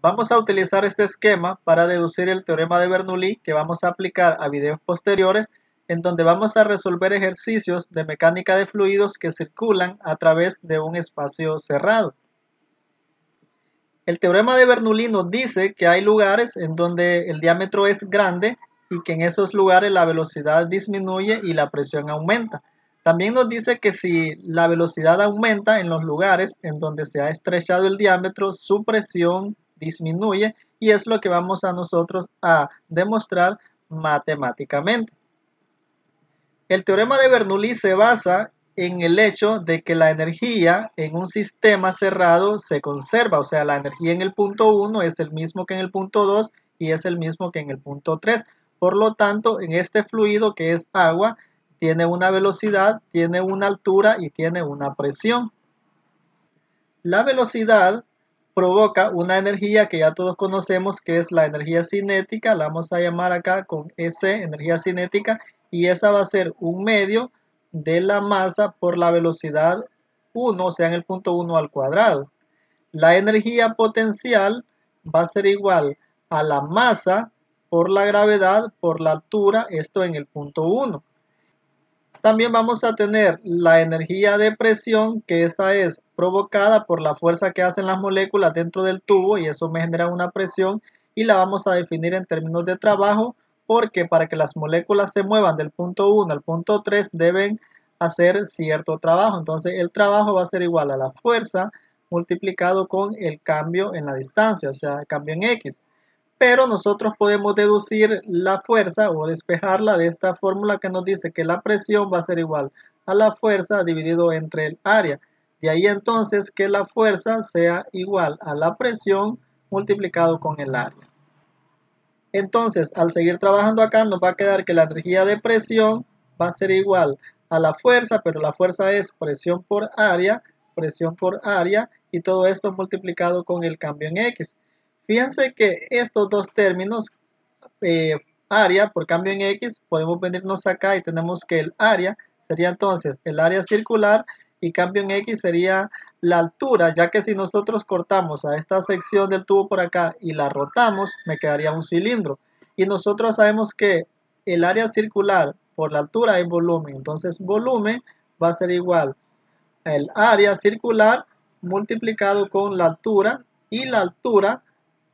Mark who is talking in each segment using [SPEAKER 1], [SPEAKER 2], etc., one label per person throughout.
[SPEAKER 1] Vamos a utilizar este esquema para deducir el teorema de Bernoulli que vamos a aplicar a videos posteriores, en donde vamos a resolver ejercicios de mecánica de fluidos que circulan a través de un espacio cerrado. El teorema de Bernoulli nos dice que hay lugares en donde el diámetro es grande y que en esos lugares la velocidad disminuye y la presión aumenta. También nos dice que si la velocidad aumenta en los lugares en donde se ha estrechado el diámetro, su presión disminuye, y es lo que vamos a nosotros a demostrar matemáticamente. El teorema de Bernoulli se basa en el hecho de que la energía en un sistema cerrado se conserva, o sea, la energía en el punto 1 es el mismo que en el punto 2 y es el mismo que en el punto 3. Por lo tanto, en este fluido que es agua, tiene una velocidad, tiene una altura y tiene una presión. La velocidad provoca una energía que ya todos conocemos, que es la energía cinética. La vamos a llamar acá con S, energía cinética, y esa va a ser un medio de la masa por la velocidad 1, o sea, en el punto 1 al cuadrado. La energía potencial va a ser igual a la masa por la gravedad por la altura, esto en el punto 1. También vamos a tener la energía de presión, que esta es provocada por la fuerza que hacen las moléculas dentro del tubo, y eso me genera una presión, y la vamos a definir en términos de trabajo, porque para que las moléculas se muevan del punto 1 al punto 3 deben hacer cierto trabajo. Entonces el trabajo va a ser igual a la fuerza multiplicado con el cambio en la distancia, o sea, el cambio en X. Pero nosotros podemos deducir la fuerza o despejarla de esta fórmula que nos dice que la presión va a ser igual a la fuerza dividido entre el área. De ahí entonces que la fuerza sea igual a la presión multiplicado con el área. Entonces, al seguir trabajando acá, nos va a quedar que la energía de presión va a ser igual a la fuerza, pero la fuerza es presión por área, y todo esto multiplicado con el cambio en X. Fíjense que estos dos términos, área por cambio en X, podemos venirnos acá y tenemos que el área sería entonces el área circular y cambio en X sería la altura, ya que si nosotros cortamos a esta sección del tubo por acá y la rotamos, me quedaría un cilindro. Y nosotros sabemos que el área circular por la altura es volumen, entonces volumen va a ser igual al área circular multiplicado con la altura, y la altura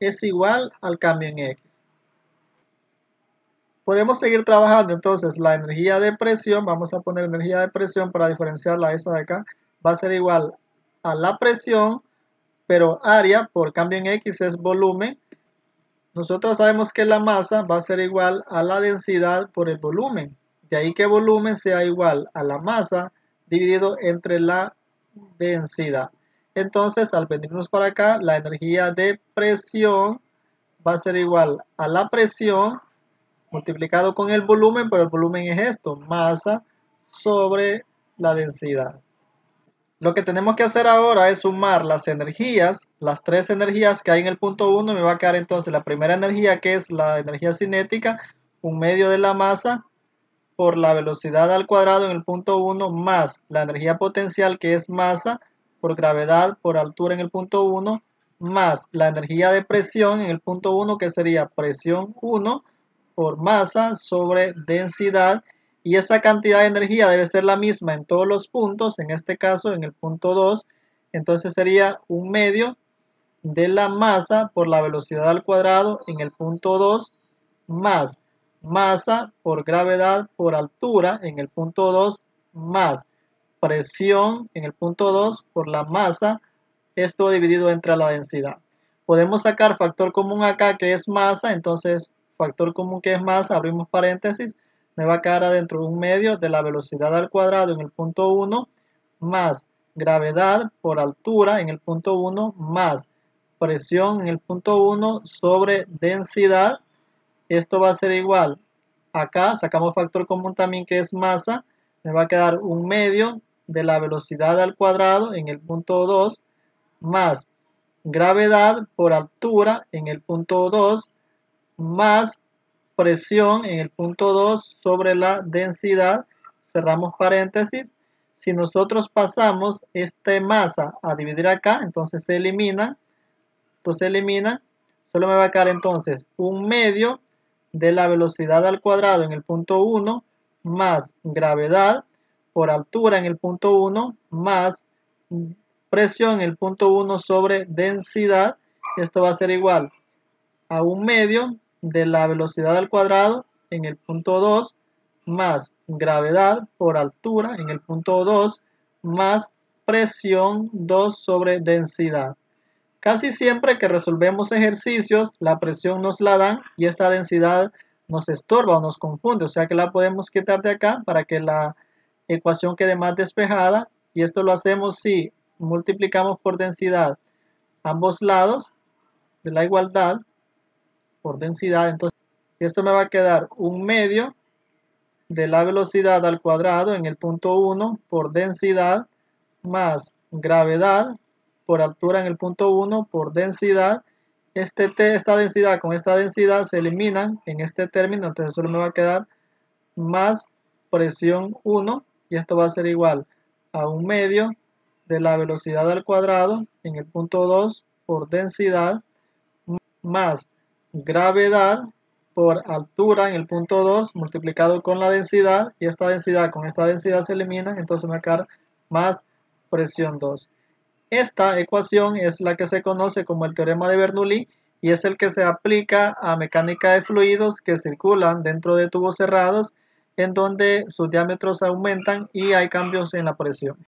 [SPEAKER 1] es igual al cambio en X. Podemos seguir trabajando entonces la energía de presión. Vamos a poner energía de presión para diferenciarla a esa de acá. Va a ser igual a la presión, pero área por cambio en X es volumen. Nosotros sabemos que la masa va a ser igual a la densidad por el volumen. De ahí que volumen sea igual a la masa dividido entre la densidad. Entonces, al venirnos para acá, la energía de presión va a ser igual a la presión multiplicado con el volumen, pero el volumen es esto, masa sobre la densidad. Lo que tenemos que hacer ahora es sumar las energías, las tres energías que hay en el punto 1. Me va a quedar entonces la primera energía, que es la energía cinética, un medio de la masa por la velocidad al cuadrado en el punto 1, más la energía potencial, que es masa por gravedad por altura en el punto 1, más la energía de presión en el punto 1, que sería presión 1 por masa sobre densidad, y esa cantidad de energía debe ser la misma en todos los puntos, en este caso en el punto 2, entonces sería un medio de la masa por la velocidad al cuadrado en el punto 2, más masa por gravedad por altura en el punto 2, más presión en el punto 2 por la masa, esto dividido entre la densidad. Podemos sacar factor común acá, que es masa, entonces factor común que es masa, abrimos paréntesis, me va a quedar adentro un medio de la velocidad al cuadrado en el punto 1, más gravedad por altura en el punto 1, más presión en el punto 1 sobre densidad. Esto va a ser igual, acá sacamos factor común también que es masa, me va a quedar un medio de la velocidad al cuadrado en el punto 2, más gravedad por altura en el punto 2, más presión en el punto 2 sobre la densidad, cerramos paréntesis. Si nosotros pasamos esta masa a dividir acá, entonces se elimina, Estos se eliminan. Solo me va a quedar entonces 1/2 de la velocidad al cuadrado en el punto 1 más gravedad por altura en el punto 1 más presión en el punto 1 sobre densidad. Esto va a ser igual a 1/2 de la velocidad al cuadrado en el punto 2 más gravedad por altura en el punto 2 más presión 2 sobre densidad. Casi siempre que resolvemos ejercicios, la presión nos la dan y esta densidad nos estorba o nos confunde, o sea que la podemos quitar de acá para que la ecuación quede más despejada, y esto lo hacemos si multiplicamos por densidad ambos lados de la igualdad por densidad. Entonces esto me va a quedar 1/2 de la velocidad al cuadrado en el punto 1 por densidad más gravedad por altura en el punto 1 por densidad. Esta densidad con esta densidad se eliminan en este término, entonces solo me va a quedar más presión 1, y esto va a ser igual a 1/2 de la velocidad al cuadrado en el punto 2 por densidad más gravedad por altura en el punto 2 multiplicado con la densidad, y esta densidad con esta densidad se eliminan, entonces me va a quedar más presión 2. Esta ecuación es la que se conoce como el teorema de Bernoulli y es el que se aplica a mecánica de fluidos que circulan dentro de tubos cerrados en donde sus diámetros aumentan y hay cambios en la presión.